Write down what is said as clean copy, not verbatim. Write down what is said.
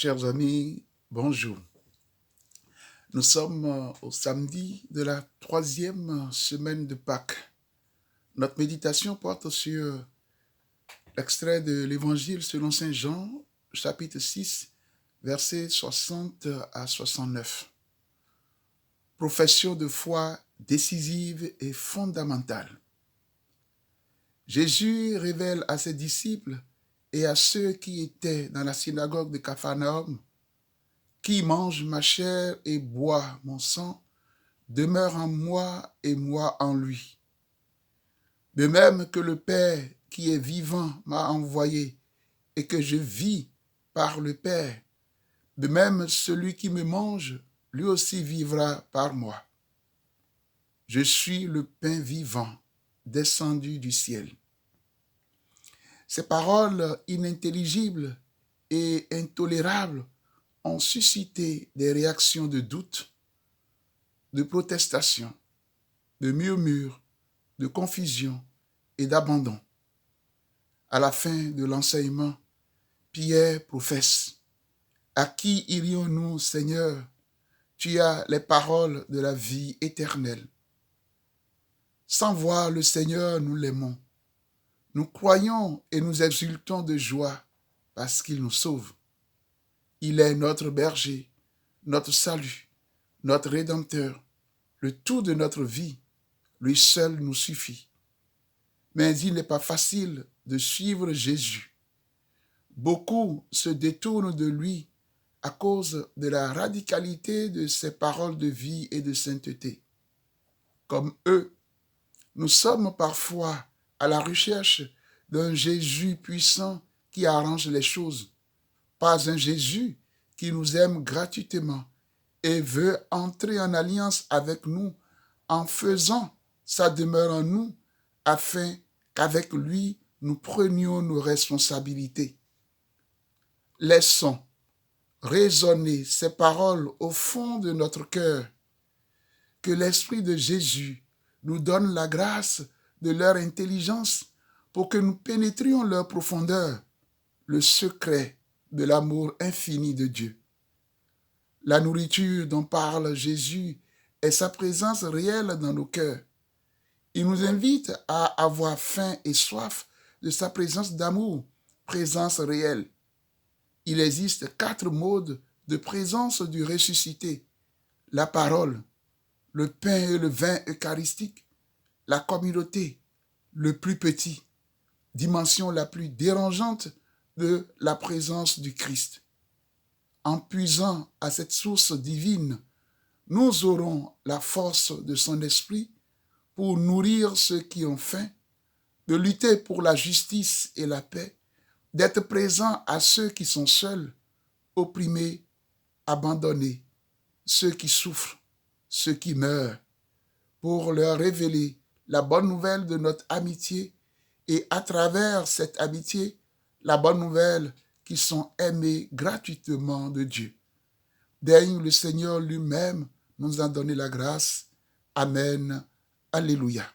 Chers amis, bonjour. Nous sommes au samedi de la troisième semaine de Pâques. Notre méditation porte sur l'extrait de l'Évangile selon Saint Jean, chapitre 6, versets 60 à 69. Profession de foi décisive et fondamentale. Jésus révèle à ses disciples et à ceux qui étaient dans la synagogue de Capharnaüm: qui mange ma chair et boit mon sang demeure en moi et moi en lui. De même que le Père qui est vivant m'a envoyé et que je vis par le Père, de même celui qui me mange, lui aussi vivra par moi. Je suis le pain vivant descendu du ciel. Ces paroles inintelligibles et intolérables ont suscité des réactions de doute, de protestation, de murmures, de confusion et d'abandon. À la fin de l'enseignement, Pierre professe: à qui irions-nous, Seigneur? Tu as les paroles de la vie éternelle. Sans voir le Seigneur, nous l'aimons. Nous croyons et nous exultons de joie parce qu'il nous sauve. Il est notre berger, notre salut, notre rédempteur, le tout de notre vie. Lui seul nous suffit. Mais il n'est pas facile de suivre Jésus. Beaucoup se détournent de lui à cause de la radicalité de ses paroles de vie et de sainteté. Comme eux, nous sommes parfois à la recherche d'un Jésus puissant qui arrange les choses, pas un Jésus qui nous aime gratuitement et veut entrer en alliance avec nous en faisant sa demeure en nous, afin qu'avec lui, nous prenions nos responsabilités. Laissons résonner ces paroles au fond de notre cœur. Que l'Esprit de Jésus nous donne la grâce de leur intelligence pour que nous pénétrions leur profondeur, le secret de l'amour infini de Dieu. La nourriture dont parle Jésus est sa présence réelle dans nos cœurs. Il nous invite à avoir faim et soif de sa présence d'amour, présence réelle. Il existe 4 modes de présence du ressuscité: la parole, le pain et le vin eucharistique, la communauté, le plus petit, dimension la plus dérangeante de la présence du Christ. En puisant à cette source divine, nous aurons la force de son esprit pour nourrir ceux qui ont faim, de lutter pour la justice et la paix, d'être présents à ceux qui sont seuls, opprimés, abandonnés, ceux qui souffrent, ceux qui meurent, pour leur révéler la bonne nouvelle de notre amitié et à travers cette amitié, la bonne nouvelle qu'ils sont aimés gratuitement de Dieu. Daigne le Seigneur lui-même nous en donner la grâce. Amen. Alléluia.